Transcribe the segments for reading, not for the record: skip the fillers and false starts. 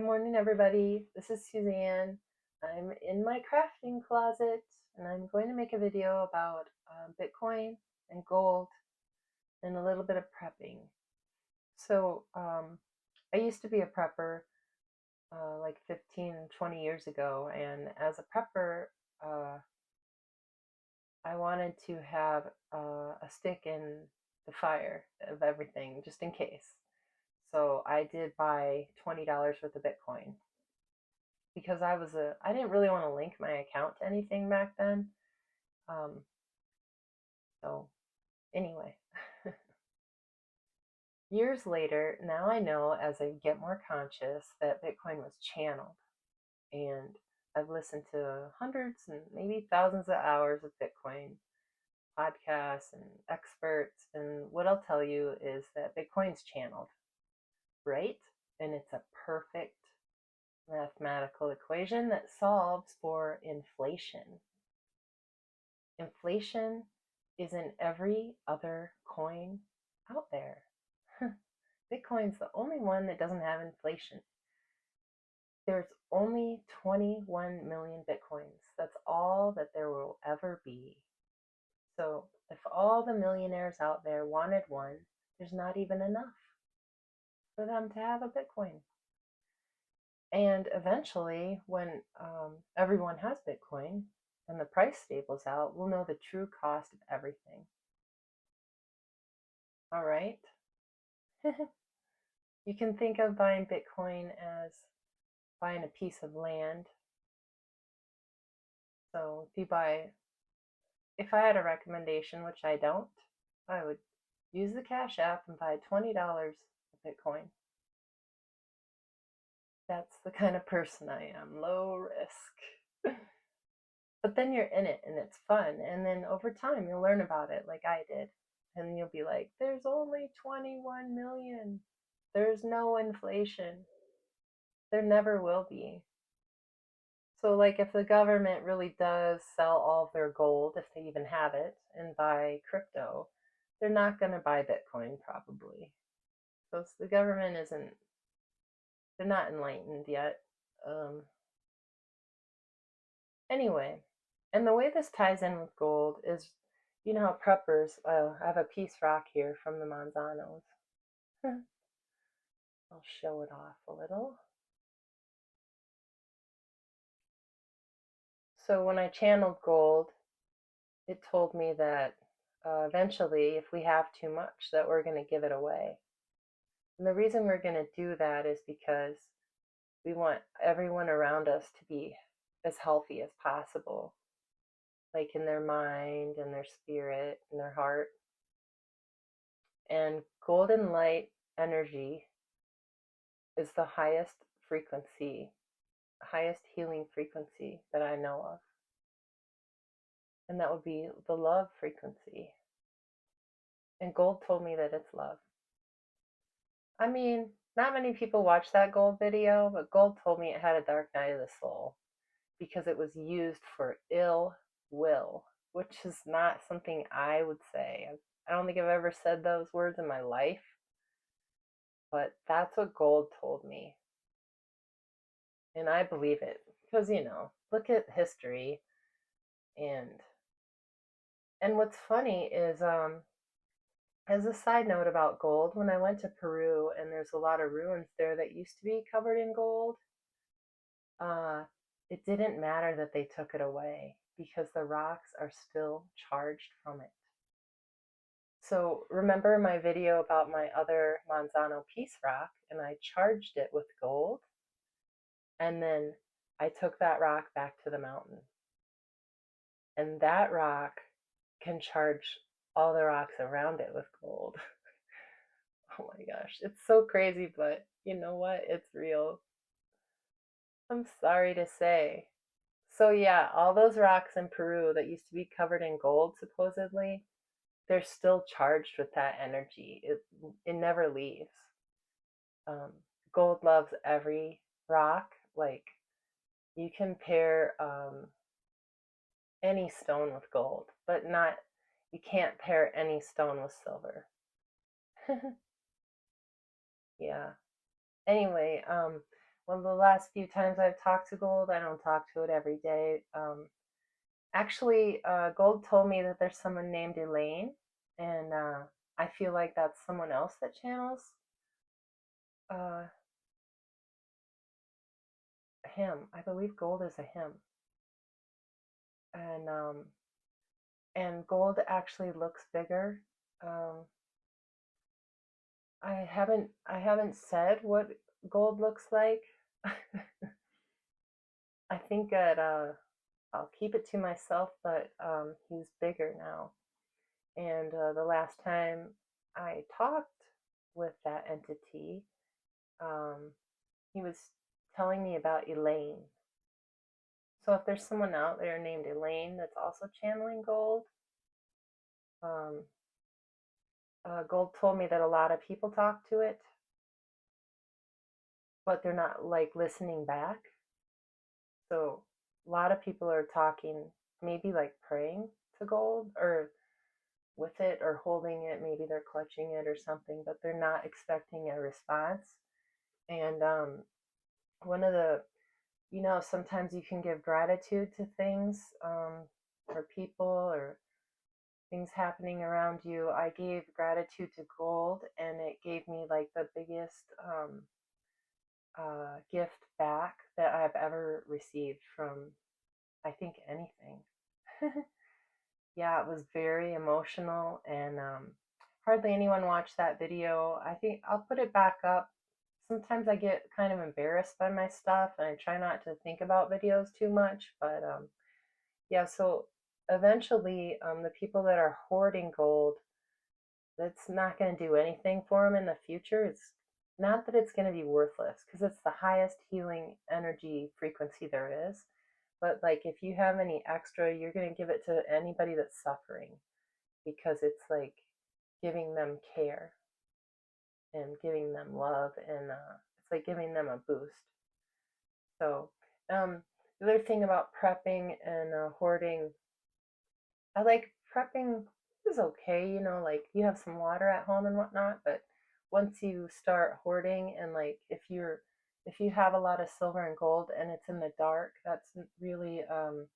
morning, everybody. This is Suzanne. I'm in my crafting closet and I'm going to make a video about Bitcoin and gold and a little bit of prepping. So, I used to be a prepper like 15, 20 years ago, and as a prepper, I wanted to have a stick in the fire of everything just in case. So I did buy $20 worth of Bitcoin because I didn't really want to link my account to anything back then. Um, so anyway, years later, now I know as I get more conscious that Bitcoin was channeled, and I've listened to hundreds and maybe thousands of hours of Bitcoin podcasts and experts, and what I'll tell you is that Bitcoin's channeled, right? And it's a perfect mathematical equation that solves for inflation. Inflation is in every other coin out there. Bitcoin's the only one that doesn't have inflation. There's only 21 million Bitcoins. That's all that there will ever be. So if all the millionaires out there wanted one, there's not even enough for them to have a Bitcoin. And eventually, when everyone has Bitcoin and the price stables out, we'll know the true cost of everything. All right? You can think of buying Bitcoin as buying a piece of land. So if I had a recommendation, which I don't, I would use the Cash App and buy $20 of Bitcoin. That's the kind of person I am, low risk. But then you're in it and it's fun. And then over time, you'll learn about it like I did. And you'll be like, there's only 21 million. There's no inflation. There never will be. So, like, if the government really does sell all of their gold, if they even have it, and buy crypto, they're not going to buy Bitcoin probably. Because the government they're not enlightened yet. Anyway, and the way this ties in with gold is, you know how preppers, I have a piece rock here from the Manzanos. I'll show it off a little. So when I channeled gold, it told me that eventually, if we have too much, that we're going to give it away. And the reason we're going to do that is because we want everyone around us to be as healthy as possible, like in their mind and their spirit and their heart. And golden light energy is the highest frequency, highest healing frequency that I know of. And that would be the love frequency. And gold told me that it's love. I mean, not many people watch that gold video, but gold told me it had a dark night of the soul because it was used for ill will, which is not something I would say. I don't think I've ever said those words in my life, but that's what gold told me. And I believe it because, look at history. And what's funny is, as a side note about gold, when I went to Peru and there's a lot of ruins there that used to be covered in gold, it didn't matter that they took it away because the rocks are still charged from it. So remember my video about my other Manzano piece rock, and I charged it with gold, and then I took that rock back to the mountain. And that rock can charge all the rocks around it with gold. Oh my gosh, it's so crazy, but you know what? It's real. I'm sorry to say. So yeah, all those rocks in Peru that used to be covered in gold, supposedly, they're still charged with that energy. It never leaves. Gold loves every rock. Like, you can pair any stone with gold, but you can't pair any stone with silver. Yeah. Anyway, well, the last few times I've talked to gold, I don't talk to it every day. Actually, gold told me that there's someone named Elaine, and I feel like that's someone else that channels uh, him. I believe gold is a him, and gold actually looks bigger. Um, I haven't said what gold looks like. I think that I'll keep it to myself, but he's bigger now. And the last time I talked with that entity, um, he was telling me about Elaine. So if there's someone out there named Elaine that's also channeling gold, um, gold told me that a lot of people talk to it, but they're not like listening back. So a lot of people are talking, maybe like praying to gold or with it or holding it. Maybe they're clutching it or something, but they're not expecting a response. And one of the, sometimes you can give gratitude to things or people or things happening around you. I gave gratitude to gold, and it gave me like the biggest gift back that I've ever received from, I think, anything. Yeah, it was very emotional, and hardly anyone watched that video. I think I'll put it back up. Sometimes I get kind of embarrassed by my stuff, and I try not to think about videos too much. But yeah, so eventually, the people that are hoarding gold, that's not going to do anything for them in the future. It's not that it's going to be worthless, because it's the highest healing energy frequency there is. But like if you have any extra, you're going to give it to anybody that's suffering, because it's like giving them care and giving them love, and it's like giving them a boost. So the other thing about prepping and hoarding, I like prepping is okay, like you have some water at home and whatnot, but once you start hoarding, and like if you have a lot of silver and gold and it's in the dark, that's really um,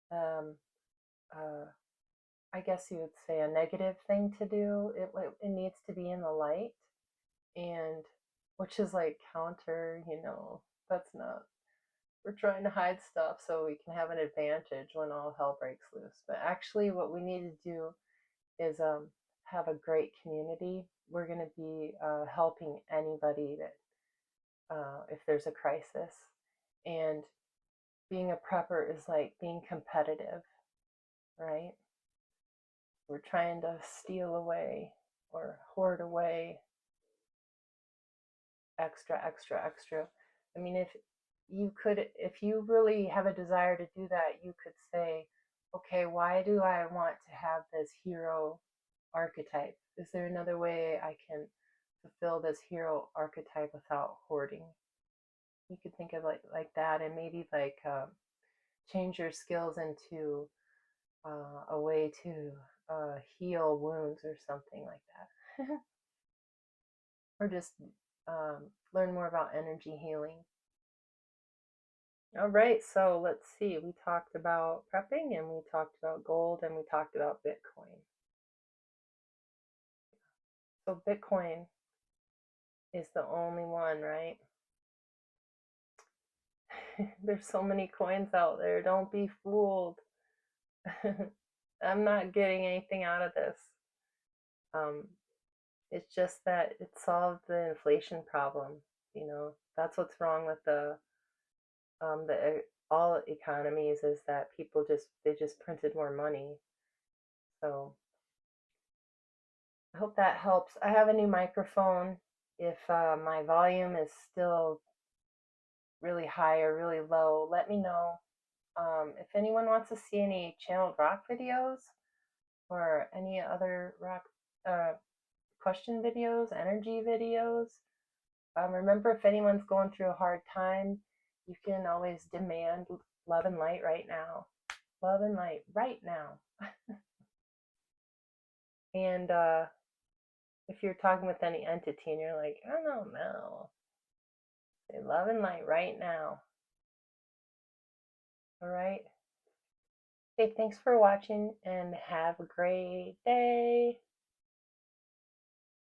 uh, I guess you would say a negative thing to do. It needs to be in the light, and which is like counter, that's not. We're trying to hide stuff so we can have an advantage when all hell breaks loose. But actually, what we need to do is have a great community. We're going to be helping anybody that if there's a crisis, and being a prepper is like being competitive, right? We're trying to steal away or hoard away extra, extra, extra. I mean, if you really have a desire to do that, you could say, okay, why do I want to have this hero archetype? Is there another way I can fulfill this hero archetype without hoarding? You could think of like that, and maybe like change your skills into a way to heal wounds or something like that. Or just learn more about energy healing. All right, so let's see. We talked about prepping, and we talked about gold, and we talked about Bitcoin. So Bitcoin is the only one, right? There's so many coins out there. Don't be fooled. I'm not getting anything out of this. It's just that it solved the inflation problem. That's what's wrong with the all economies, is that people just printed more money. So I hope that helps. I have a new microphone. If my volume is still really high or really low, let me know. If anyone wants to see any channeled rock videos or any other rock question videos, energy videos, remember, if anyone's going through a hard time, you can always demand love and light right now. Love and light right now. And if you're talking with any entity and you're like, I don't know, say love and light right now. All right. Hey, thanks for watching and have a great day.